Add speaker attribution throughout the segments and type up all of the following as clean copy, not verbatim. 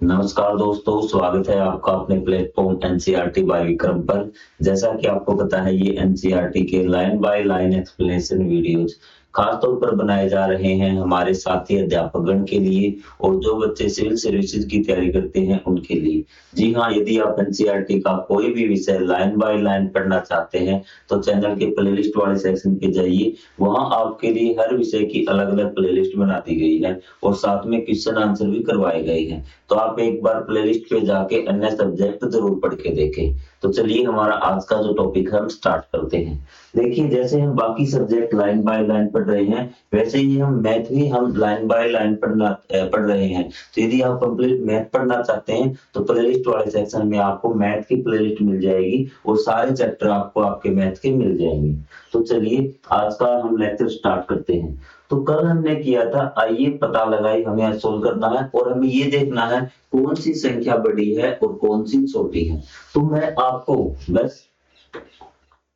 Speaker 1: नमस्कार दोस्तों, स्वागत है आपका अपने प्लेटफॉर्म एनसीईआरटी बाय विक्रम पर। जैसा कि आपको पता है, ये एनसीईआरटी के line by line explanation videos खास तौर पर बनाए जा रहे हैं हमारे साथी अध्यापकगण के लिए और जो बच्चे सिविल सर्विसेज की तैयारी करते हैं उनके लिए। जी हाँ, यदि आप एनसीईआरटी का कोई भी विषय लाइन बाय लाइन पढ़ना चाहते हैं तो चैनल के प्लेलिस्ट वाले सेक्शन पे जाइए। वहां आपके लिए हर विषय की अलग अलग प्लेलिस्ट बना दी गई है और साथ में क्वेश्चन आंसर भी करवाए गए हैं। तो आप एक बार प्लेलिस्ट पे जाके अन्य सब्जेक्ट जरूर पढ़ के देखें। तो चलिए हमारा आज का जो टॉपिक है हम स्टार्ट करते हैं। देखिए, जैसे हम बाकी सब्जेक्ट लाइन बाय लाइन पढ़ रहे हैं वैसे ही हम मैथ भी हम लाइन बाय लाइन पढ़ रहे हैं। तो यदि आप कंप्लीट मैथ पढ़ना चाहते हैं तो प्लेलिस्ट वाले सेक्शन में आपको मैथ की प्लेलिस्ट मिल जाएगी और सारे चैप्टर आपको आपके मैथ के मिल जाएंगे। तो चलिए आज का हम लेक्चर स्टार्ट करते हैं। तो कल हमने किया था, आइए पता लगाई, हमें सोल्व करना है और हमें ये देखना है कौन सी संख्या बड़ी है और कौन सी छोटी है। तो मैं आपको बस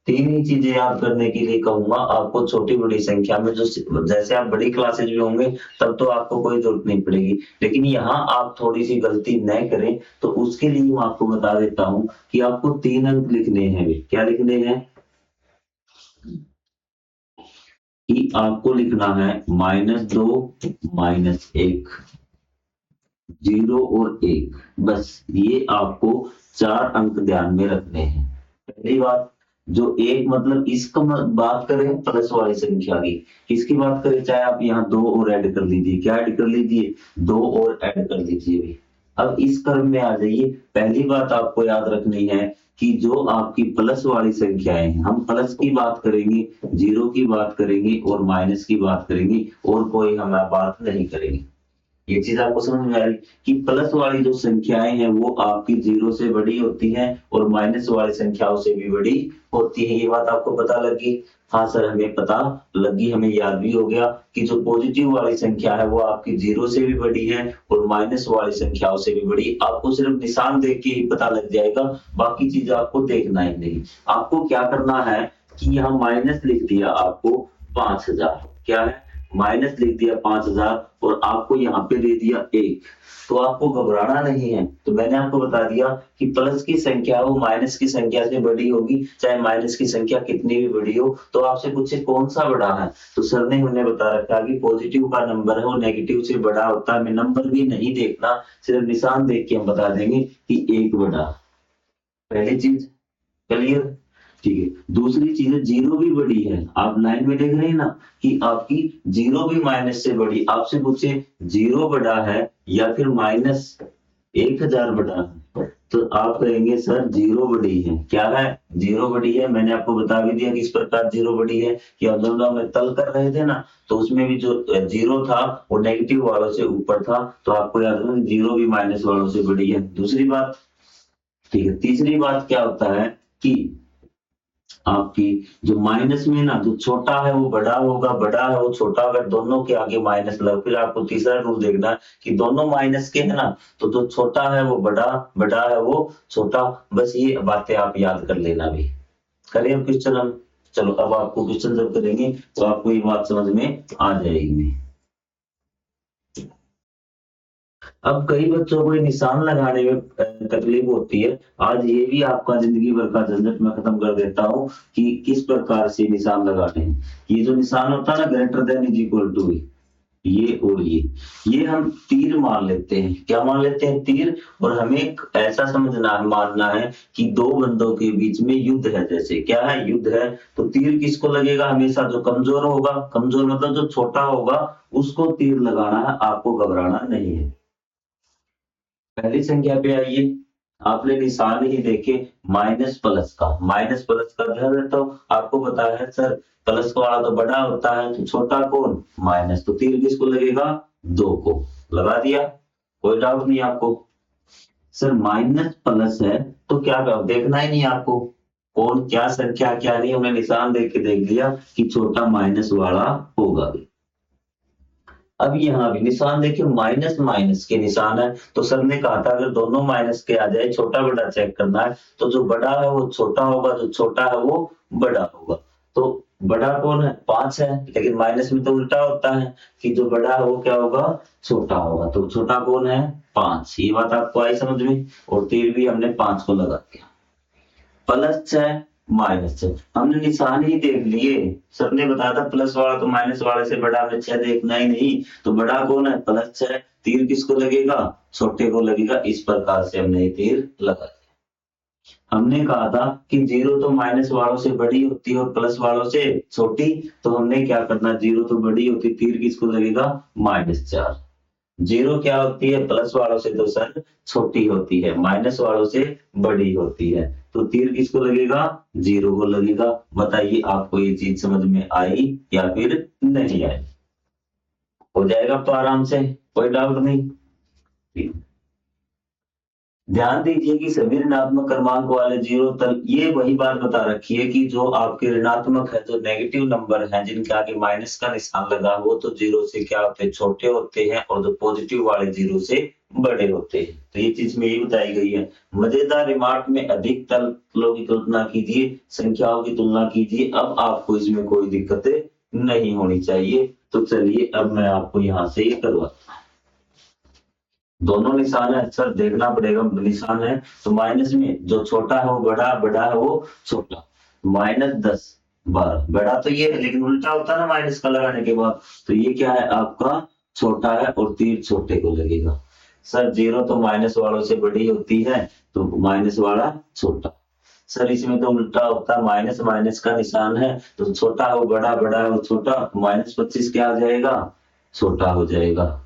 Speaker 1: तीन ही चीजें याद करने के लिए कहूंगा। आपको छोटी बड़ी संख्या में जो जैसे आप बड़ी क्लासेज में होंगे तब तो आपको कोई जरूरत नहीं पड़ेगी, लेकिन यहाँ आप थोड़ी सी गलती न करें तो उसके लिए मैं आपको बता देता हूँ कि आपको 3 अंक लिखने हैं। क्या लिखने हैं? कि आपको लिखना है -2 -1 0 और 1। बस ये आपको 4 अंक ध्यान में रखने हैं। पहली बात, जो एक मतलब इसका बात करें प्लस वाली संख्या की, किसकी बात करें, चाहे आप यहाँ 2 और ऐड कर लीजिए। क्या ऐड कर लीजिए? 2 और ऐड कर लीजिए भी। अब इस क्रम में आ जाइए। पहली बात आपको याद रखनी है कि जो आपकी प्लस वाली संख्याएं हैं, हम प्लस की बात करेंगे, जीरो की बात करेंगे और माइनस की बात करेंगे और कोई हम बात नहीं करेंगे। ये चीज आपको समझ में आ रही कि प्लस वाली जो संख्याएं हैं वो आपकी जीरो से बड़ी होती हैं और माइनस वाली संख्याओं से भी बड़ी होती है। ये बात आपको पता लगी? हाँ सर, हमें पता लगी, हमें याद भी हो गया कि जो पॉजिटिव वाली संख्या है वो आपकी जीरो से भी बड़ी है और माइनस वाली संख्याओं से भी बड़ी। आपको सिर्फ निशान देख के ही पता लग जाएगा, बाकी चीज आपको देखना ही नहीं। आपको क्या करना है कि यहाँ माइनस लिख दिया आपको 5000। क्या है? माइनस लिख दिया 5000 और आपको यहाँ पे दे दिया 1। तो आपको घबराना नहीं है। तो मैंने आपको बता दिया कि प्लस की संख्या वो माइनस की संख्या से बड़ी होगी, चाहे माइनस की संख्या कितनी भी बड़ी हो। तो आपसे पूछे कौन सा बड़ा है, तो सर ने हमें बता रखा कि पॉजिटिव का नंबर है वो नेगेटिव से बड़ा होता है। हमें नंबर भी नहीं देखना, सिर्फ निशान देख के हम बता देंगे कि 1 बड़ा। पहली चीज क्लियर? ठीक है। दूसरी चीज है, जीरो भी बड़ी है। आप लाइन में देख रहे हैं ना कि आपकी जीरो भी माइनस से बड़ी। आपसे पूछे जीरो बड़ा है या फिर -1000 बड़ा है, तो आप कहेंगे सर जीरो बड़ी है। क्या है? जीरो बड़ी है। मैंने आपको बता भी दिया कि इस प्रकार जीरो बड़ी है कि अब जब हम तल कर रहे थे ना तो उसमें भी जो जीरो था वो नेगेटिव वालों से ऊपर था। तो आपको याद रखना जीरो भी माइनस वालों से बड़ी है। दूसरी बात, ठीक है। तीसरी बात क्या होता है कि आपकी जो माइनस में ना जो छोटा है वो बड़ा होगा, बड़ा है वो छोटा, अगर दोनों के आगे माइनस लग, फिर आपको तीसरा रूल देखना है कि दोनों माइनस के है ना, तो जो छोटा है वो बड़ा, बड़ा है वो छोटा। बस ये बातें आप याद कर लेना भी। करें अब क्वेश्चन हम? चलो अब आपको क्वेश्चन जब करेंगे तो आपको ये बात समझ में आ जाएगी। अब कई बच्चों को ये निशान लगाने में तकलीफ होती है। आज ये भी आपका जिंदगी भर का झंझट मैं खत्म कर देता हूँ कि किस प्रकार से निशान लगाने हैं। ये जो निशान होता है ना, greater than is equal to, ये और ये हम तीर मान लेते हैं। क्या मान लेते हैं? तीर। और हमें ऐसा समझना मानना है कि दो बंदों के बीच में युद्ध है। जैसे क्या है? युद्ध है। तो तीर किसको लगेगा? हमेशा जो कमजोर होगा, कमजोर मतलब जो छोटा होगा उसको तीर लगाना है, आपको घबराना नहीं है। पहली संख्या पे आइए। आपने निशान ही देखे माइनस प्लस का, माइनस प्लस का ध्यान देता हूं। आपको पता है सर प्लस वाला तो बड़ा होता है तो छोटा कौन? माइनस। तो तीर किसको लगेगा? 2 को। लगा दिया, कोई डाउट नहीं आपको? सर माइनस प्लस है तो क्या देखना ही नहीं आपको कौन क्या संख्या क्या नहीं, हमने निशान देख के देख लिया कि छोटा माइनस वाला होगा। अब यहाँ भी निशान देखिए, माइनस माइनस के निशान है। तो सर ने कहा था अगर दोनों माइनस के आ जाए, छोटा बड़ा चेक करना है, तो जो बड़ा है वो छोटा होगा, जो छोटा है वो बड़ा होगा। तो बड़ा कौन है 5 है, लेकिन माइनस में तो उल्टा होता है कि जो बड़ा है वो क्या होगा छोटा होगा, तो छोटा कौन है 5। ये बात आपको आई समझ में, और तीर भी हमने 5 को लगा दिया। +6 -6 हमने निशान ही देख लिए, सबने बताया था प्लस वाला तो माइनस वाले से बड़ा, हमें 6 देखना ही नहीं, तो बड़ा कौन है +6, तीर किसको लगेगा छोटे को लगेगा। इस प्रकार से हमने ये तीर लगा दिया। हमने कहा था कि 0 तो माइनस वालों से बड़ी होती है और प्लस वालों से छोटी, तो हमने क्या करना 0 तो बड़ी होती, तीर किसको लगेगा -4। 0 क्या होती है प्लस वालों से तो सर छोटी होती है, माइनस वालों से बड़ी होती है, तो तीर किसको लगेगा 0 को लगेगा। बताइए आपको ये चीज समझ में आई या फिर नहीं आई। हो जाएगा तो आराम से, कोई डाउट नहीं। ध्यान दीजिए कि सभी ऋणात्मक क्रमांक वाले जीरो तल, ये वही बात बता रखी है कि जो आपके ऋणात्मक है, जो नेगेटिव नंबर है जिनके आगे माइनस का निशान लगा, वो तो जीरो से क्या होते हैं छोटे होते हैं, और जो पॉजिटिव वाले जीरो से बड़े होते हैं। तो ये चीज में ये बताई गई है। मजेदार रिमार्क में अधिक तलों की कल्पना कीजिए, संख्याओं की तुलना कीजिए। अब आपको इसमें कोई दिक्कत नहीं होनी चाहिए। तो चलिए अब मैं आपको यहाँ से ये करवाता हूँ। दोनों निशान है सर, देखना पड़ेगा निशान है, तो माइनस में जो छोटा है वो बड़ा, बड़ा है वो छोटा। -10 12 बड़ा तो ये है, लेकिन उल्टा होता है ना माइनस का लगाने के बाद, तो ये क्या है आपका छोटा है और तीर छोटे को लगेगा। सर 0 तो माइनस वालों से बड़ी होती है, तो माइनस वाला छोटा। सर इसमें तो उल्टा होता है, माइनस माइनस का निशान है तो छोटा है वो बड़ा, बड़ा है वो छोटा, -25 क्या आ जाएगा छोटा हो जाएगा।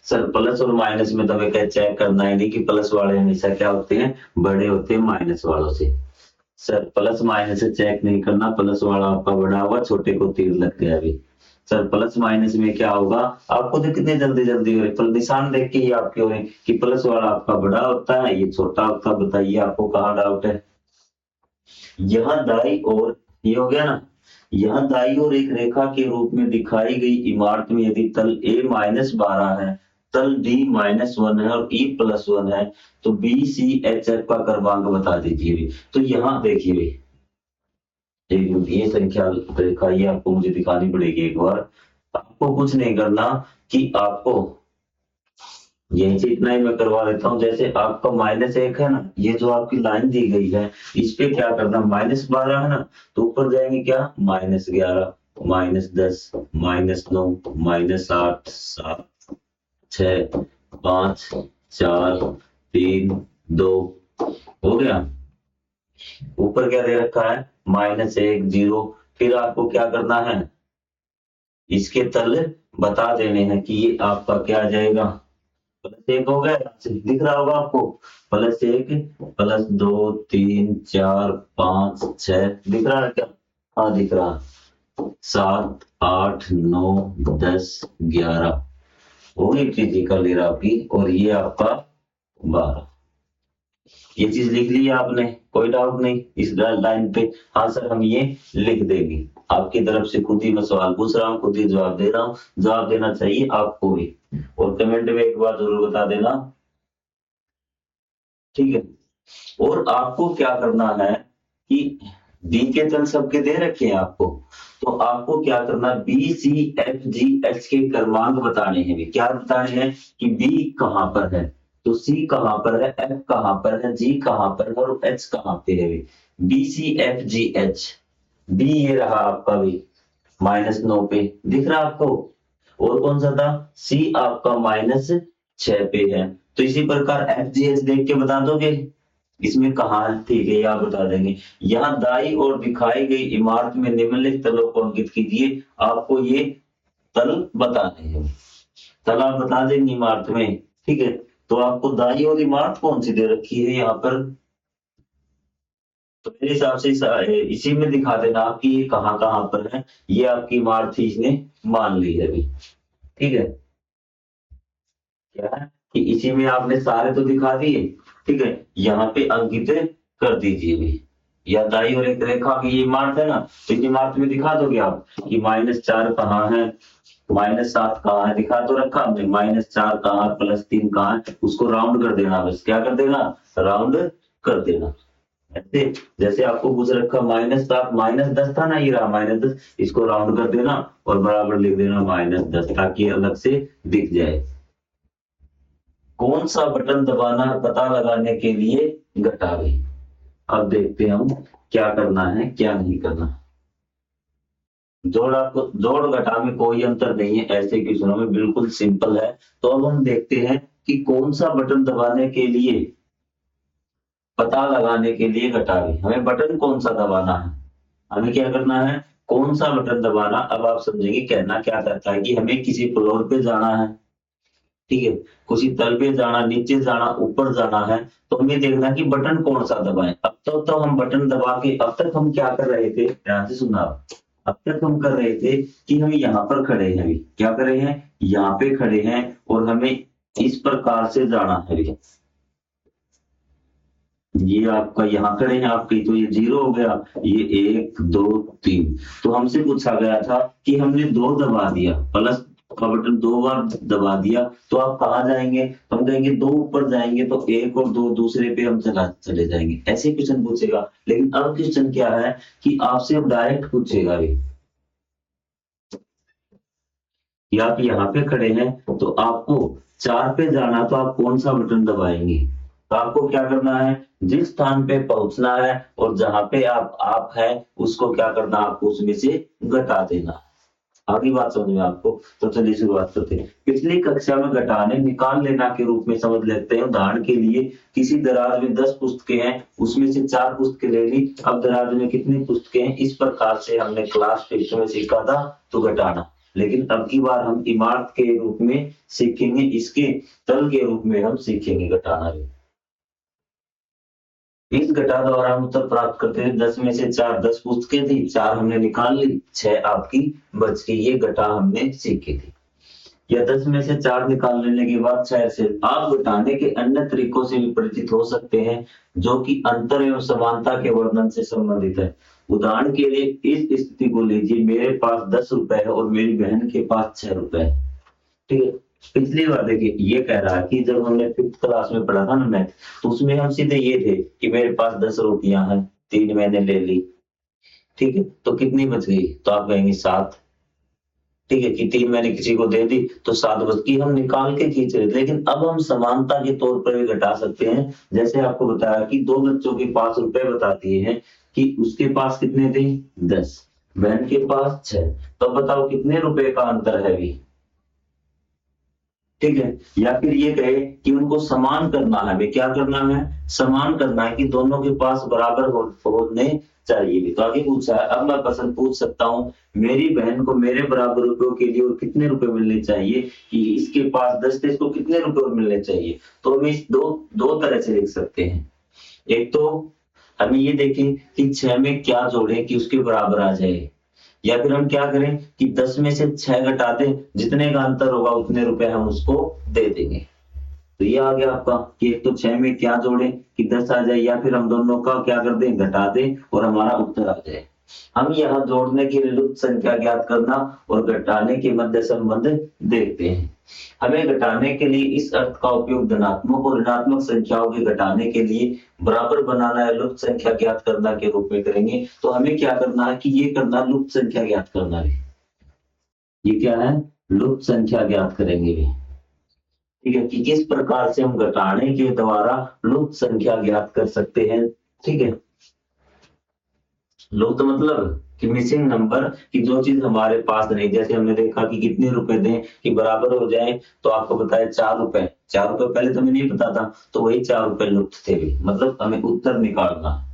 Speaker 1: सर प्लस और माइनस में तो हमें क्या चेक करना है नहीं कि प्लस वाले हमेशा क्या होते हैं बड़े होते हैं माइनस वालों से। सर प्लस माइनस से चेक नहीं करना, प्लस वाला आपका बड़ा होगा, छोटे को तीर लग गया अभी। सर प्लस माइनस में क्या होगा आपको तो कितने जल्दी जल्दी हो रही, पर निशान देख के ही आपके हो रहे कि प्लस वाला आपका बड़ा होता है ये छोटा होता है। बताइए आपको कहाँ डाउट है। यहाँ दाई और ये हो गया ना, यहाँ दाई और एक रेखा के रूप में दिखाई गई इमारत में यदि तल A -12 है, तल D -1 है और E +1 है, तो BCHF का क्रमांक बता दीजिए। तो यहाँ देखिए ये संख्या रेखा ये आपको मुझे दिखानी पड़ेगी एक बार। आपको कुछ नहीं करना कि आपको यही से इतना ही मैं करवा देता हूँ। जैसे आपका -1 है ना, ये जो आपकी लाइन दी गई है इस पे क्या करना -12 है ना, तो ऊपर जाएंगे क्या -11 -10 -9 -8 7 6 5 4 3 2 हो गया। ऊपर क्या दे रखा है -1 0। फिर आपको क्या करना है इसके तल बता देने हैं कि ये आपका क्या आ जाएगा +1 हो गया, दिख रहा होगा आपको +1 +2 3 4 5 6 दिख रहा है क्या। हाँ दिख रहा। 7 8 9 10 11 हो गई फिजिकल ईयर आपकी, और ये आपका 12। ये चीज लिख ली आपने, कोई डाउट नहीं इस लाइन पे। हाँ सर हम ये लिख देंगे, आपकी तरफ से खुद ही मैं सवाल पूछ रहा हूँ, खुद ही जवाब दे रहा हूँ, जवाब देना चाहिए आपको भी, और कमेंट में एक बार जरूर बता देना, ठीक है। और आपको क्या करना है कि डी के तल सबके दे रखे हैं आपको, तो आपको क्या करना B C F G H के क्रमांक बताने हैं। क्या बताने हैं कि बी कहां पर है, तो सी कहां पर है, एफ कहां पर है, जी कहां पर है और एच कहां पे है। B C F G H, B ये रहा आपका भी -9 पे दिख रहा आपको, और कौन सा था सी आपका -6 पे है। तो इसी प्रकार एफ जी एच देख के बता दोगे इसमें कहा है, ठीक है ये आप बता देंगे। यहाँ दाई और दिखाई गई इमारत में निम्नलिखित तलों को अंकित कीजिए। आपको ये तल बताने हैं, तल आप बता देंगे इमारत में, ठीक है। तो आपको दाई और इमारत कौन सी दे रखी है यहाँ पर, तो मेरे हिसाब से इसी में दिखा देना आपकी ये कहाँ कहाँ पर है। ये आपकी इमारत ही इसने मान ली है अभी, ठीक है। क्या है कि इसी में आपने सारे तो दिखा दिए, ठीक है, यहाँ पे अंकित कर दीजिए भी। या दाई और एक रेखा की ये इमारत है ना, तो इस इमारत में दिखा दोगे आप कि -4 कहाँ है, -7 कहाँ है, दिखा तो रखा हमने, -4 कहाँ है, +3 कहाँ है, उसको राउंड कर देना, बस क्या कर देना राउंड कर देना। ऐसे जैसे आपको पूछ रखा -7 -10 था ना, ये रहा -10, इसको राउंड कर देना और बराबर लिख देना -10 ताकि अलग से दिख जाए। कौन सा बटन दबाना है पता लगाने के लिए घटावे। अब देखते हैं हम क्या करना है क्या नहीं करना। जोड़ घटा में कोई अंतर नहीं है, ऐसे क्वेश्चनों में बिल्कुल सिंपल है। तो अब हम देखते हैं कि कौन सा बटन दबाने के लिए पता लगाने के लिए घटावे, हमें बटन कौन सा दबाना है, हमें क्या करना है, कौन सा बटन दबाना। अब आप समझेंगे कहना क्या चाहता है कि हमें किसी फ्लोर पे जाना है, ठीक है, किसी तल पे जाना, नीचे जाना, ऊपर जाना है, तो हमें देखना कि बटन कौन सा दबाएं। अब तो हम बटन दबा के, अब तक हम क्या कर रहे थे, ध्यान से सुनना। अब तक हम कर रहे थे कि हम यहाँ पर खड़े हैं, अभी क्या कर रहे हैं, यहाँ पे खड़े हैं और हमें इस प्रकार से जाना है। ये आपका यहाँ खड़े हैं आपकी, तो ये 0 हो गया, ये 1 2 3। तो हमसे पूछा गया था कि हमने 2 दबा दिया, प्लस का बटन 2 बार दबा दिया, तो आप कहाँ जाएंगे, तो हम कहेंगे 2 ऊपर जाएंगे, तो 1 और 2 दूसरे पे हम चले जाएंगे, ऐसे क्वेश्चन पूछेगा। लेकिन अब क्वेश्चन क्या है कि आपसे अब डायरेक्ट पूछेगा ये कि आप यहाँ पे खड़े हैं, तो आपको 4 पे जाना, तो आप कौन सा बटन दबाएंगे। तो आपको क्या करना है, जिस स्थान पे पहुंचना है और जहां पे आप है उसको क्या करना, आपको उसमें से घटा देना। आगे बात समझ में आपको। तो चलिए शुरुआत करते हैं। पिछली कक्षा में घटाने निकाल लेना के रूप में समझ लेते हैं। उदाहरण के लिए किसी दराज में 10 पुस्तकें हैं, उसमें से 4 पुस्तकें ले ली। अब दराज में कितनी पुस्तकें हैं, इस प्रकार से हमने क्लास टेस्ट में सीखा था तो घटाना। लेकिन अब की बार हम इमारत के रूप में सीखेंगे, इसके तल के रूप में हम सीखेंगे घटाना। इस घटा द्वारा हम उत्तर प्राप्त करते हैं 10 में से 4, 10 पुस्तकें थी, 4 हमने निकाल ली, 6 आपकी बच गई, ये घटा हमने सीखी थी। या 10 में से 4 निकाल लेने के बाद 6 से आप घटाने के अन्य तरीकों से भी परिचित हो सकते हैं जो कि अंतर एवं समानता के वर्णन से संबंधित है। उदाहरण के लिए इस स्थिति को लीजिए, मेरे पास 10 रुपए है और मेरी बहन के पास 6 रुपए है, ठीक है। पिछली बार देखिए ये कह रहा है कि जब हमने 5th क्लास में पढ़ा था ना मैथ, तो उसमें हम सीधे ये थे कि मेरे पास 10 रोटियां हैं, 3 मैंने ले ली, ठीक है, तो कितनी बच गई, तो आप कहेंगे 7, ठीक है, कि 3 मैंने किसी को दे दी तो 7 बच गई, हम निकाल के खींच रहे थे। लेकिन अब हम समानता के तौर पर भी घटा सकते हैं। जैसे आपको बताया कि 2 बच्चों के पास रुपए बता दिए हैं कि उसके पास कितने थे, 10, बहन के पास 6, तो बताओ कितने रुपए का अंतर है अभी, ठीक है। या फिर ये कहे कि उनको समान करना है, हमें क्या करना है, समान करना है, कि दोनों के पास बराबर होने चाहिए भी। तो आगे पूछा है, अब मैं प्रश्न पूछ सकता हूँ, मेरी बहन को मेरे बराबर रुपयों के लिए और कितने रुपए मिलने चाहिए, कि इसके पास 10 थे, इसको कितने रुपए और मिलने चाहिए। तो हम इस दो तरह से लिख सकते हैं। एक तो हमें ये देखें कि 6 में क्या जोड़े कि उसके बराबर आ जाए, या फिर हम क्या करें कि 10 में से 6 घटा दें, जितने का अंतर होगा उतने रुपए हम उसको दे देंगे। तो ये आ गया आपका कि एक तो 6 में क्या जोड़े कि 10 आ जाए, या फिर हम दोनों का क्या कर दें, घटा दें और हमारा उत्तर आ जाए। हम यहाँ जोड़ने के लिए लुप्त संख्या ज्ञात करना और घटाने के मध्य संबंध देखते हैं। हमें घटाने के लिए इस अर्थ का उपयोग धनात्मक और ऋणात्मक संख्याओं के घटाने के लिए बराबर बनाना है, लुप्त संख्या ज्ञात करना के रूप में करेंगे। तो हमें क्या करना है कि ये करना, लुप्त संख्या ज्ञात करना है। ये क्या है, लुप्त संख्या ज्ञात करेंगे, ठीक है, कि किस प्रकार से हम घटाने के द्वारा लुप्त संख्या ज्ञात कर सकते हैं, ठीक है। लुप्त मतलब कि मिसिंग नंबर, कि जो चीज हमारे पास नहीं, जैसे हमने देखा कि कितने रुपए दें कि बराबर हो जाए, तो आपको बताया 4 रुपए, 4 रुपए पहले तो हमें नहीं पता था, तो वही 4 रुपए लुप्त थे भी, मतलब हमें उत्तर निकालना।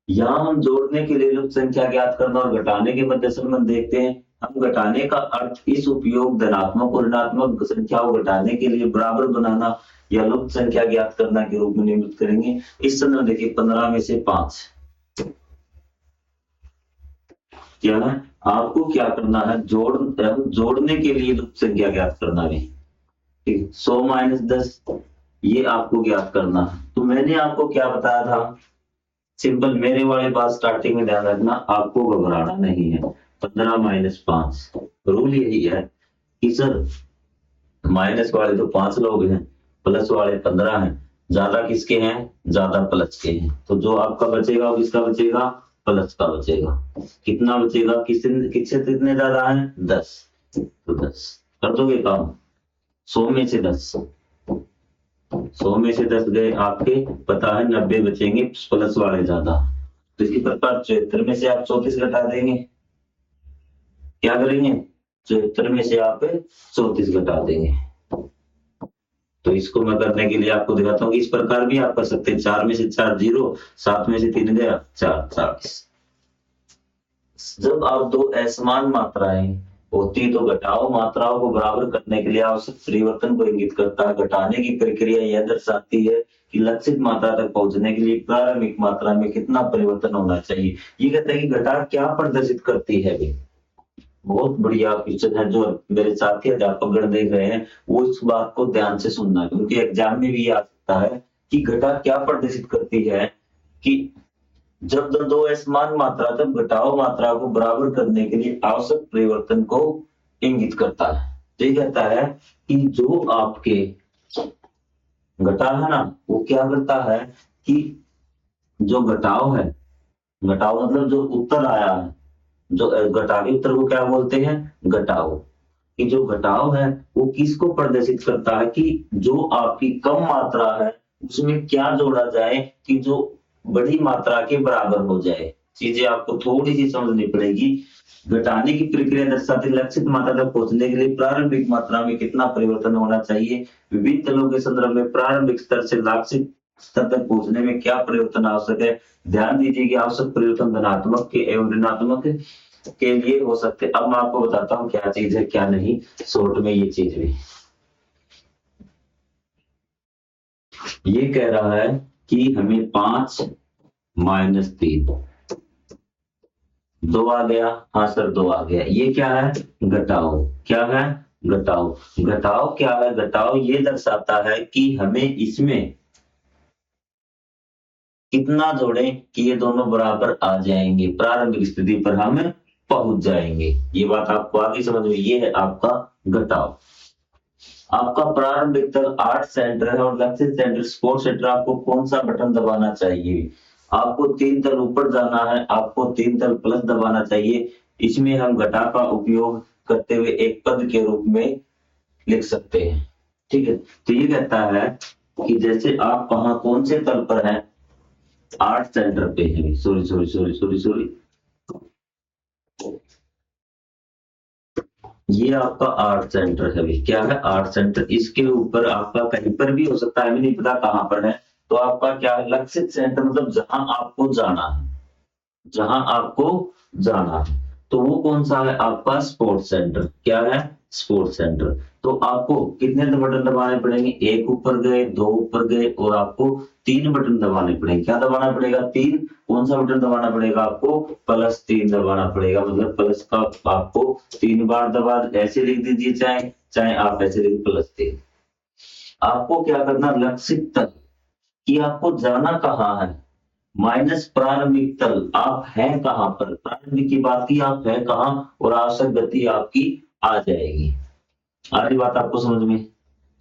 Speaker 1: यहाँ हम जोड़ने के लिए लुप्त संख्या ज्ञात करना और घटाने के मध्य संबंध देखते हैं। हम घटाने का अर्थ इस उपयोग धनात्मक और ऋणात्मक संख्याओं घटाने के लिए बराबर बनाना या लुप्त संख्या ज्ञात करना के रूप में निरूपित करेंगे। इस संदर्भ देखिए 15 में से 5 क्या है, आपको क्या करना है, जोड़ने के लिए लुप्त संख्या ज्ञात करना है, ठीक है। 100 माइनस 10 ये आपको ज्ञात करना है। तो मैंने आपको क्या बताया था, सिंपल, मेरे वाले बात स्टार्टिंग में ध्यान रखना, आपको घबराना नहीं है। 15 माइनस 5 रूल यही है कि सर माइनस वाले तो 5 लोग हैं, प्लस वाले 15 हैं, ज्यादा किसके हैं, ज्यादा प्लस के हैं, तो जो आपका बचेगा वो किसका बचेगा, प्लस का बचेगा। कितना बचेगा, किससे कितने ज्यादा है, 10, तो 10 कर दोगे काम, 100 में से 10, 100 में से 10 गए आपके, पता है 90 बचेंगे प्लस वाले ज्यादा। तो इसी प्रकार 74 में से आप 34 घटा देंगे, क्या करेंगे, 74 में से आप 34 घटा देंगे। तो इसको मैं करने के लिए आपको दिखाता हूँ कि इस प्रकार भी आप कर सकते हैं, 4 में से 4 0, 7 में से 3 गया 4, 40। जब आप दो असमान मात्राएं होती तो घटाओ मात्राओं को बराबर करने के लिए आवश्यक परिवर्तन को इंगित करता है। घटाने की प्रक्रिया यह दर्शाती है कि लक्षित मात्रा तक पहुंचने के लिए प्रारंभिक मात्रा में कितना परिवर्तन होना चाहिए। ये कहता है कि घटाव क्या प्रदर्शित करती है। भी बहुत बढ़िया क्वेश्चन है, जो मेरे साथी अध्यापक गण देख रहे हैं वो इस बात को ध्यान से सुनना, क्योंकि एग्जाम में भी ये आ सकता है कि घटा क्या प्रदर्शित करती है, कि जब दो असमान मात्रा तक घटाओ मात्रा को बराबर करने के लिए आवश्यक परिवर्तन को इंगित करता है। तो ये कहता है कि जो आपके घटा है ना, वो क्या करता है कि जो घटाओ है, घटाओ मतलब जो उत्तर आया है, जो घटावी उत्तर को क्या बोलते हैं, घटाओ। कि जो घटाव है वो किसको प्रदर्शित करता है, कि जो आपकी कम मात्रा है उसमें क्या जोड़ा जाए कि जो बड़ी मात्रा के बराबर हो जाए। चीजें आपको थोड़ी सी समझनी पड़ेगी। घटाने की प्रक्रिया दर्शाती लक्षित मात्रा तक पहुंचने के लिए प्रारंभिक मात्रा में कितना परिवर्तन होना चाहिए। विभिन्न तलों के संदर्भ में प्रारंभिक स्तर से लक्षित स्तर तक पहुंचने में क्या परिवर्तन आवश्यक है। ध्यान दीजिए कि आवश्यक परिवर्तन धनात्मक के एवं ऋणात्मक के लिए हो सकते। अब मैं आपको बताता हूँ क्या चीज है क्या नहीं, शॉर्ट में ये चीज भी। ये कह रहा है कि हमें 5 माइनस 3 2 आ गया, हाँ सर 2 आ गया। ये क्या है, घटाओ। क्या है, घटाओ। घटाओ क्या है, घटाओ ये दर्शाता है कि हमें इसमें कितना जोड़ें कि ये दोनों बराबर आ जाएंगे, प्रारंभिक स्थिति पर हम पहुंच जाएंगे। ये बात आपको आगे समझ में, ये है आपका घटाव। आपका प्रारंभिक तल 8 सेंटर है और लक्षित सेंटर स्पोर्ट सेंटर, आपको कौन सा बटन दबाना चाहिए। आपको 3 तल ऊपर जाना है, आपको 3 तल प्लस दबाना चाहिए। इसमें हम घटा का उपयोग करते हुए एक पद के रूप में लिख सकते हैं। ठीक है, तो ये कहता है कि जैसे आप कहाँ कौन से तल पर हैं, 8 सेंटर पे है, सॉरी ये आपका 8 सेंटर है। क्या है, 8 सेंटर। इसके ऊपर आपका कहीं पर भी हो सकता है, हमें नहीं पता कहां पर है। तो आपका क्या है, लक्षित सेंटर मतलब जहां आपको जाना है, जहां आपको जाना है। तो वो कौन सा है आपका, स्पोर्ट सेंटर। क्या है, स्पोर्ट सेंटर। तो आपको कितने बटन दबाने पड़ेंगे, एक ऊपर गए, 2 ऊपर गए और आपको 3 बटन दबाने पड़ेंगे। क्या दबाना पड़ेगा, 3। कौन सा बटन दबाना पड़ेगा आपको, +3 दबाना पड़ेगा। मतलब प्लस का आपको 3 बार दबा, ऐसे लिख दीजिए, चाहे चाहे आप ऐसे लिख +3। आपको क्या करना, लक्षित तक कि आपको जाना कहाँ है, माइनस प्रारंभिक तल आप हैं कहां पर, प्रारंभिक की बात की आप हैं कहां, और आवश्यक गति आपकी आ जाएगी। आ रही बात आपको समझ में।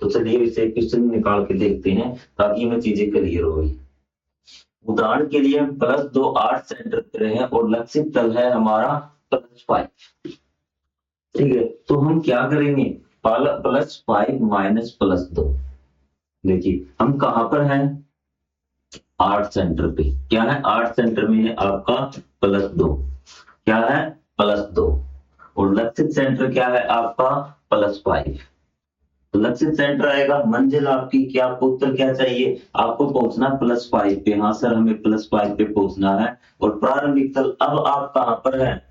Speaker 1: तो चलिए इसे क्वेश्चन निकाल के देखते हैं ताकि हमें चीजें क्लियर हो गई। उदाहरण के लिए हम +2 8 सेंटर पे रहे हैं और लक्षित तल है हमारा +5। ठीक है, तो हम क्या करेंगे, +5 माइनस +2। देखिए हम कहां पर हैं, 8 सेंटर पे। क्या है, 8 सेंटर में है आपका +2। क्या है, +2। और लक्षित सेंटर क्या है आपका, +5। तो लक्षित सेंटर आएगा, मंजिल आपकी क्या, आपको उत्तर क्या चाहिए, आपको पहुंचना +5 पे। हाँ सर हमें +5 पे पहुंचना है। और प्रारंभिक तल, अब आप कहां पर हैं,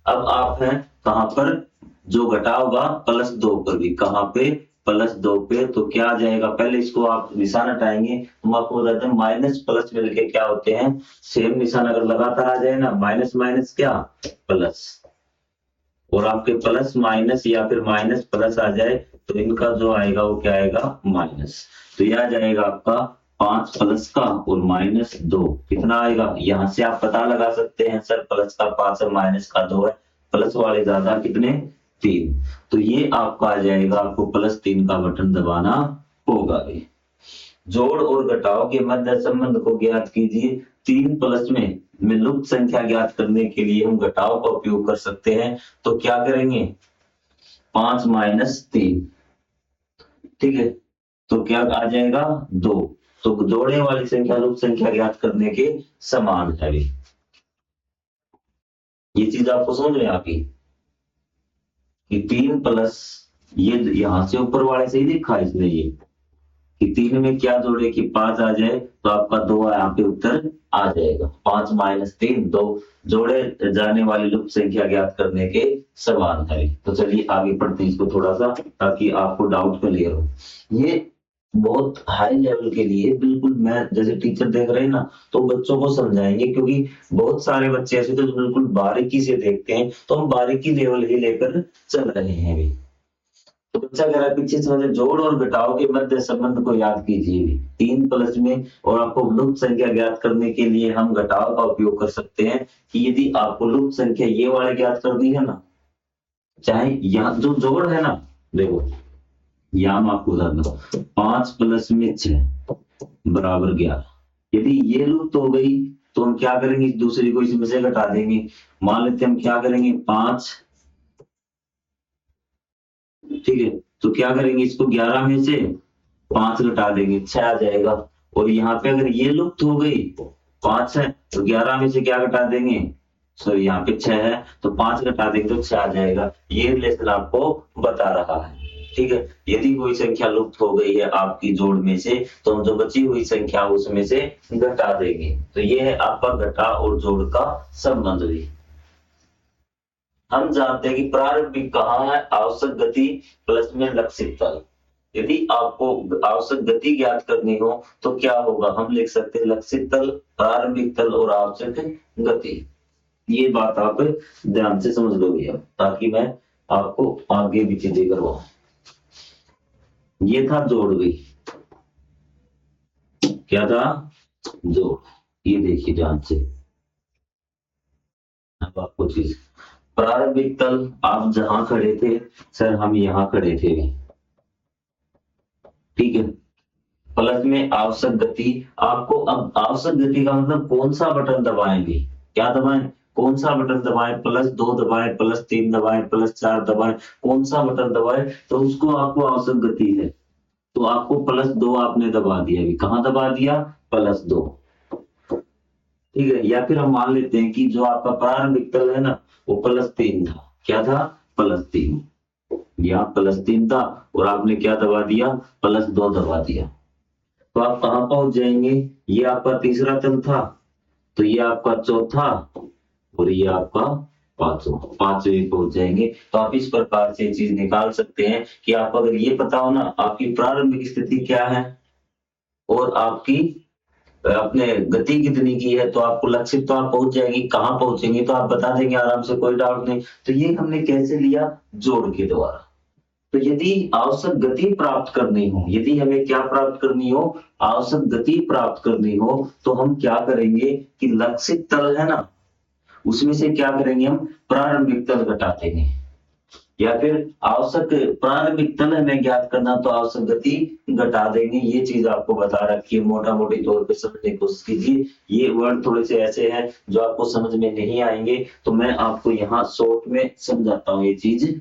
Speaker 1: अब आप हैं कहां पर, जो घटा होगा +2 पर भी, कहां पे, +2 पे। तो क्या आ जाएगा, पहले इसको आप निशान हटाएंगे, हम आपको बताते हैं माइनस प्लस मिलके क्या होते हैं, सेम निशान अगर लगातार आ जाए ना, माइनस माइनस क्या, प्लस। और आपके प्लस माइनस या फिर माइनस प्लस आ जाए तो इनका जो आएगा वो क्या आएगा, माइनस। तो यह आ जाएगा आपका 5 प्लस का और -2 कितना आएगा, यहां से आप पता लगा सकते हैं सर प्लस का 5 है माइनस का 2 है, प्लस वाले ज्यादा कितने, 3। तो ये आपका आ जाएगा, आपको +3 का बटन दबाना होगा। जोड़ और घटाव के मध्य संबंध को ज्ञात कीजिए। 3 प्लस में लुप्त संख्या ज्ञात करने के लिए हम घटाव का उपयोग कर सकते हैं। तो क्या करेंगे, 5 माइनस 3, ठीक है, तो क्या आ जाएगा 2। तो जोड़ने वाली संख्या लुप्त संख्या ज्ञात करने के समान है। ये चीज आपको समझ में आ गई कि 3 प्लस ये यहां से ऊपर वाले से ही लिखा है इसने, ये कि 3 में क्या जोड़े कि 5 आ जाए, तो आपका 2 यहाँ पे उत्तर आ जाएगा। 5 माइनस 3 2 जोड़े जाने वाली लुप्त संख्या ज्ञात करने के समान है। तो चलिए आगे पढ़ते हैं इसको थोड़ा सा, ताकि आपको डाउट क्लियर हो। ये बहुत हाई लेवल के लिए बिल्कुल, मैं जैसे टीचर देख रहे हैं ना, तो बच्चों को समझाएंगे, क्योंकि बहुत सारे बच्चे ऐसे तो बिल्कुल बारीकी से देखते हैं, तो हम बारीकी लेवल ही लेकर चल रहे हैं अभी। तो बच्चा कह रहा है पीछे समझे, जोड़ और घटाव के मध्य संबंध को याद कीजिए। 3 प्लस में और आपको लुप्त संख्या ज्ञात करने के लिए हम घटाव का उपयोग कर सकते हैं कि यदि आपको लुप्त संख्या ये वाले ज्ञात करनी है ना, चाहे यहाँ जो जोड़ है ना, देखो यहाँ मैं आपको बता दूं, 5 प्लस में 6 बराबर 11। यदि ये लुप्त हो गई तो हम क्या करेंगे, दूसरी को इसमें से घटा देंगे। मान लेते हम क्या करेंगे 5, ठीक है, तो क्या करेंगे इसको 11 में से 5 घटा देंगे, 6 आ जाएगा। और यहाँ पे अगर ये लुप्त हो गई, 5 है तो 11 में से क्या घटा देंगे, सॉरी यहाँ पे 6 है तो 5 घटा देंगे तो 6 आ जाएगा। ये रिलेशन आपको बता रहा है, ठीक है। यदि कोई संख्या लुप्त हो गई है आपकी जोड़ में से, तो हम जो बची हुई संख्या उसमें से घटा देंगे। तो ये है आपका घटा और जोड़ का संबंध भी। हम जानते हैं कि प्रारंभिक कहाँ है, आवश्यक गति प्लस में लक्षित तल। यदि आपको आवश्यक गति ज्ञात करनी हो तो क्या होगा, हम लिख सकते हैं लक्षित तल, प्रारंभिक तल और आवश्यक गति। ये बात आप ध्यान से समझ लोगे अब, ताकि मैं आपको आगे भी चीजें करवाऊं। ये था जोड़ भी, क्या था जोड़, ये देखिए ध्यान से। अब आपको चीज, प्रारंभिक तल आप जहां खड़े थे, सर हम यहां खड़े थे, ठीक है। प्लस में आवश्यक गति, आपको अब आवश्यक गति का मतलब कौन सा बटन दबाएंगे, क्या दबाएं, कौन सा बटन दबाएं, +2 दबाएं, +3 दबाएं, +4 दबाएं, कौन सा बटन दबाएं, तो उसको आपको आवश्यक गति है। तो आपको +2 आपने दबा दिया, अभी कहां दबा दिया, +2, ठीक है। या फिर हम मान लेते हैं कि जो आपका प्रारंभिक तल है ना, वो +3 था, क्या था, +3, यहाँ +3 था और आपने क्या दबा दिया, +2 दबा दिया। तो आप कहां पहुंच जाएंगे, ये आपका तीसरा तल था, तो ये आपका चौथा और ये आपका पांचवें पहुंच जाएंगे। तो आप इस प्रकार से चीज निकाल सकते हैं कि आप अगर ये पता हो ना आपकी प्रारंभिक स्थिति क्या है और आपकी अपने गति कितनी की है, तो आपको लक्षित तो आप पहुंच जाएंगे, कहां पहुंचेंगे तो आप बता देंगे आराम से, कोई डाउट नहीं। तो ये हमने कैसे लिया, जोड़ के द्वारा। तो यदि आवश्यक गति प्राप्त करनी हो, यदि हमें क्या प्राप्त करनी हो, आवश्यक गति प्राप्त करनी हो, तो हम क्या करेंगे कि लक्षित तल है ना, उसमें से क्या करेंगे, हम प्रारंभिक तल घटा देंगे। या फिर आवश्यक प्रारंभिक तल हमें ज्ञात करना, तो आवश्यक गति घटा देंगे। ये चीज आपको बता रखी है, मोटा मोटी तौर पे समझने की कोशिश कीजिए। ये वर्ड थोड़े से ऐसे हैं जो आपको समझ में नहीं आएंगे, तो मैं आपको यहाँ शॉर्ट में समझाता हूँ ये चीज।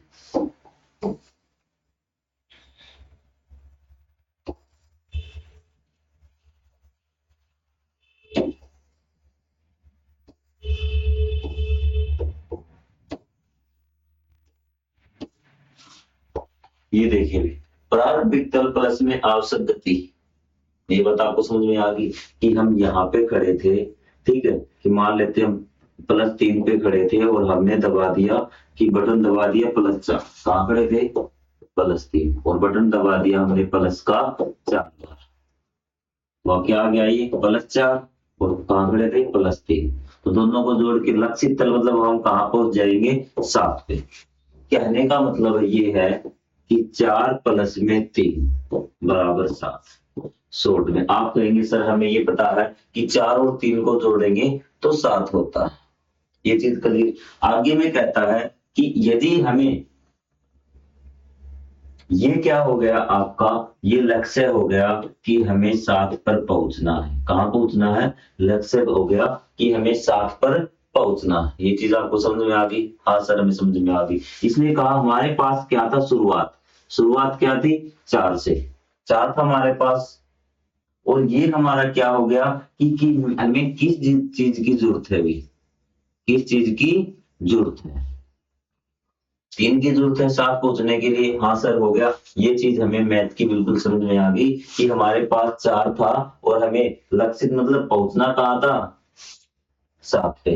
Speaker 1: ये देखिए प्रारंभिक तल प्लस में आवश्यक गति, ये बात आपको समझ में आ गई कि हम यहाँ पे खड़े थे, ठीक है, कि मान लेते हम +3 पे खड़े थे और हमने दबा दिया कि बटन दबा दिया +4, कहाँ खड़े थे, +3, और बटन दबा दिया हमने प्लस का 4 बार, तो क्या आ गया ये +4, और कहाँ खड़े थे +3, तो दोनों को जोड़ के लक्षित तल मतलब हम कहाँ पहुंच जाएंगे 7 पे। कहने का मतलब ये है कि 4 प्लस में 3 बराबर 7। शॉर्ट में आप कहेंगे सर हमें ये पता है कि 4 और 3 को जोड़ेंगे तो 7 होता है, ये चीज क्लियर। आगे में कहता है कि यदि हमें ये क्या हो गया आपका, ये लक्ष्य हो गया कि हमें 7 पर पहुंचना है। कहाँ पहुंचना है? लक्ष्य हो गया कि हमें 7 पर पहुंचना है। ये चीज आपको समझ में आ गई? हाँ सर हमें समझ में आ गई। इसलिए कहा हमारे पास क्या था शुरुआत क्या थी? 4 से। 4 था हमारे पास, और ये हमारा क्या हो गया कि हमें किस चीज की जरूरत है? अभी किस चीज की जरूरत है? 3 की जरूरत है 7 पहुंचने के लिए। हाँ सर हो गया। ये चीज हमें मैथ की बिल्कुल समझ में आ गई कि हमारे पास 4 था और हमें लक्ष्य मतलब पहुंचना कहाँ था? 7 पे।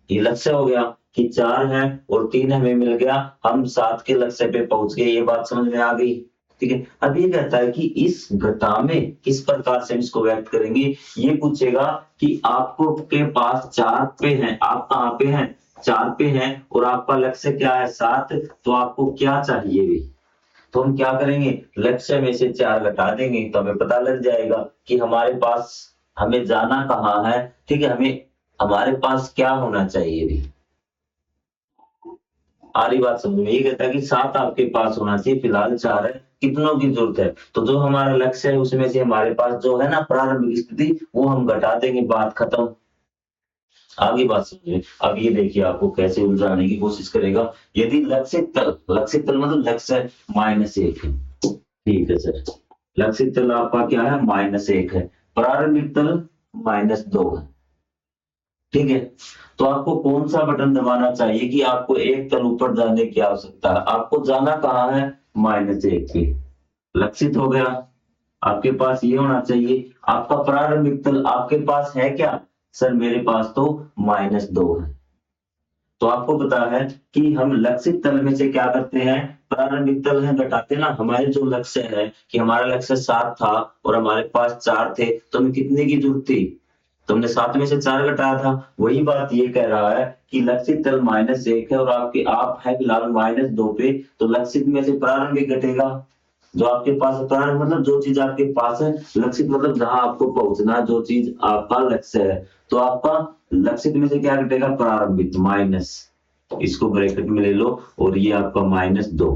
Speaker 1: ये लक्ष्य हो गया कि 4 है और 3 हमें मिल गया, हम 7 के लक्ष्य पे पहुंच गए। ये बात समझ में आ गई? ठीक है। अब ये कहता है कि इस घटा में किस प्रकार से हम इसको व्यक्त करेंगे। ये पूछेगा कि आपको के पास 4 पे है, आप कहाँ पे हैं? 4 पे हैं और आपका लक्ष्य क्या है? 7। तो आपको क्या चाहिए भी? तो हम क्या करेंगे? लक्ष्य में से 4 घटा देंगे तो हमें पता लग जाएगा कि हमारे पास हमें जाना कहाँ है। ठीक है, हमें हमारे पास क्या होना चाहिए भी। आ रही बात समझ में? ये कहता है कि 7 आपके पास होना चाहिए, फिलहाल 4 है, कितनों की जरूरत है? तो जो हमारा लक्ष्य है उसमें से हमारे पास जो है ना प्रारंभिक स्थिति, वो हम घटा देंगे, बात खत्म। आगे बात समझिए। अब ये देखिए आपको कैसे उलझाने की कोशिश करेगा। यदि लक्षित तल मतलब लक्ष्य -1 है। ठीक है सर। लक्षित तल आपका क्या है? -1 है। प्रारंभिक तल -2 है। ठीक है। तो आपको कौन सा बटन दबाना चाहिए कि आपको एक तल ऊपर जाने की आवश्यकता है? आपको जाना कहाँ है? -1 पे। लक्षित हो गया। आपके पास ये होना चाहिए। आपका प्रारंभिक तल आपके पास है क्या? सर मेरे पास तो -2 है। तो आपको पता है कि हम लक्षित तल में से क्या करते हैं? प्रारंभिक तल है घटाते ना। हमारे जो लक्ष्य है कि हमारा लक्ष्य 7 था और हमारे पास 4 थे, तो हमें कितने की जरूरत थी? तुमने 7 में से 4 घटाया था। वही बात ये कह रहा है कि लक्षित तल -1 है और आप है फिलहाल -2 पे, तो लक्षित में से प्रारंभिक घटेगा। जो आपके पास प्रारंभ मतलब जो चीज आपके पास है, लक्षित मतलब जहां आपको पहुंचना, जो चीज आपका लक्ष्य है। तो आपका लक्षित में से क्या घटेगा? प्रारंभिक माइनस, इसको ब्रैकेट में ले लो, और ये आपका -2।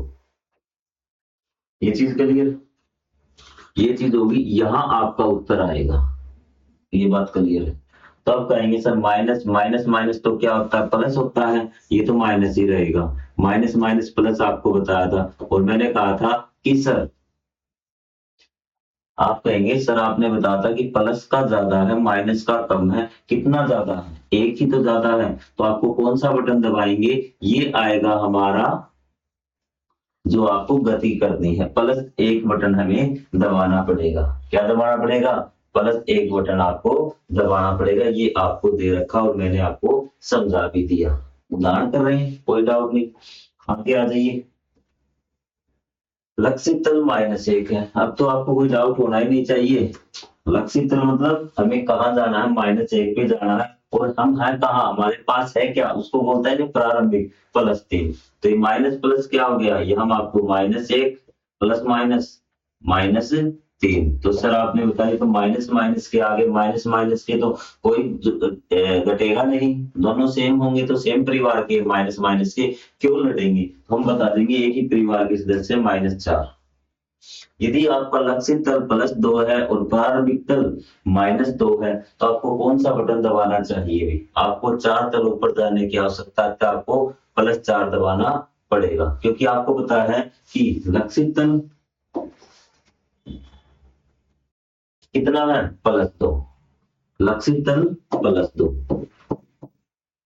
Speaker 1: ये चीज क्लियर? ये चीज होगी, यहां आपका उत्तर आएगा। ये बात क्लियर है? तो आप कहेंगे सर माइनस माइनस माइनस तो क्या होता है? प्लस होता है। ये तो माइनस ही रहेगा। माइनस माइनस प्लस आपको बताया था, और मैंने कहा था कि सर, आप कहेंगे सर आपने बताया था कि प्लस का ज्यादा है माइनस का कम है। कितना ज्यादा है? एक ही तो ज्यादा है। तो आपको कौन सा बटन दबाएंगे? ये आएगा हमारा, जो आपको गति करनी है, +1 बटन हमें दबाना पड़ेगा। क्या दबाना पड़ेगा? +1 बटन आपको दबाना पड़ेगा। ये आपको दे रखा और मैंने आपको समझा भी दिया। उदाहरण कर रहे हैं, कोई डाउट नहीं। आगे आ जाइए। लक्षित तल -1 है। अब तो आपको कोई डाउट होना ही नहीं चाहिए। लक्षित तल मतलब हमें कहाँ जाना है? -1 पे जाना है। और हम हैं कहाँ? हमारे पास है क्या? उसको बोलता है प्रारंभिक +3। तो ये माइनस प्लस क्या हो गया? ये हम आपको -1 प्लस माइनस -3। तो सर आपने बताया तो माइनस माइनस के आगे माइनस माइनस के तो कोई घटेगा नहीं, दोनों सेम होंगे तो सेम परिवार के माइनस माइनस के क्यों लटेंगे? हम बता देंगे एक ही परिवार के सदस्य -4। यदि आपका लक्षित तल +2 है और प्रारंभिक तल -2 है, तो आपको कौन सा बटन दबाना चाहिए? आपको 4 तल ऊपर जाने की आवश्यकता है, तो आपको +4 दबाना पड़ेगा, क्योंकि आपको पता है कि लक्षित तल कितना है? +2। लक्षित तल +2,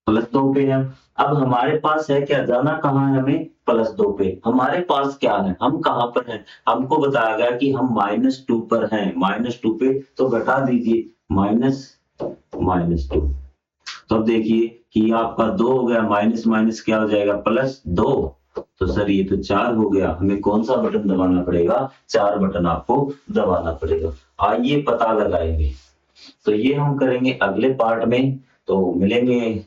Speaker 1: +2 पे है। अब हमारे पास है क्या? जाना कहाँ है हमें? +2 पे। हमारे पास क्या है? हम कहाँ पर हैं? हमको बताया गया कि हम -2 पर हैं। -2 पे तो घटा दीजिए, माइनस -2। तो अब देखिए कि आपका 2 हो गया, माइनस माइनस क्या हो जाएगा? +2। तो सर ये तो 4 हो गया। हमें कौन सा बटन दबाना पड़ेगा? 4 बटन आपको दबाना पड़ेगा। आइए पता लगाएंगे। तो ये हम करेंगे अगले पार्ट में। तो मिलेंगे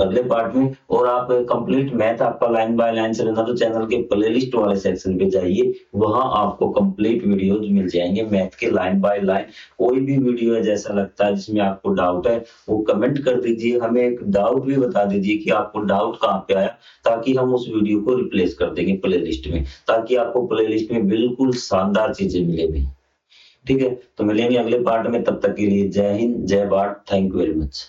Speaker 1: अगले पार्ट में। और आप कंप्लीट मैथ आपका लाइन बाय लाइन से लेना तो चैनल के प्लेलिस्ट वाले सेक्शन पे जाइए, वहां आपको कंप्लीट वीडियोज मिल जाएंगे मैथ के लाइन बाय लाइन। कोई भी वीडियो है जैसा लगता है जिसमें आपको डाउट है वो कमेंट कर दीजिए, हमें एक डाउट भी बता दीजिए कि आपको डाउट कहाँ पे आया, ताकि हम उस वीडियो को रिप्लेस कर देंगे प्लेलिस्ट में, ताकि आपको प्लेलिस्ट में बिल्कुल शानदार चीजें मिलेगी। ठीक है, तो मिलेंगे अगले पार्ट में, तब तक के लिए जय हिंद, जय Bharat, thank you very much.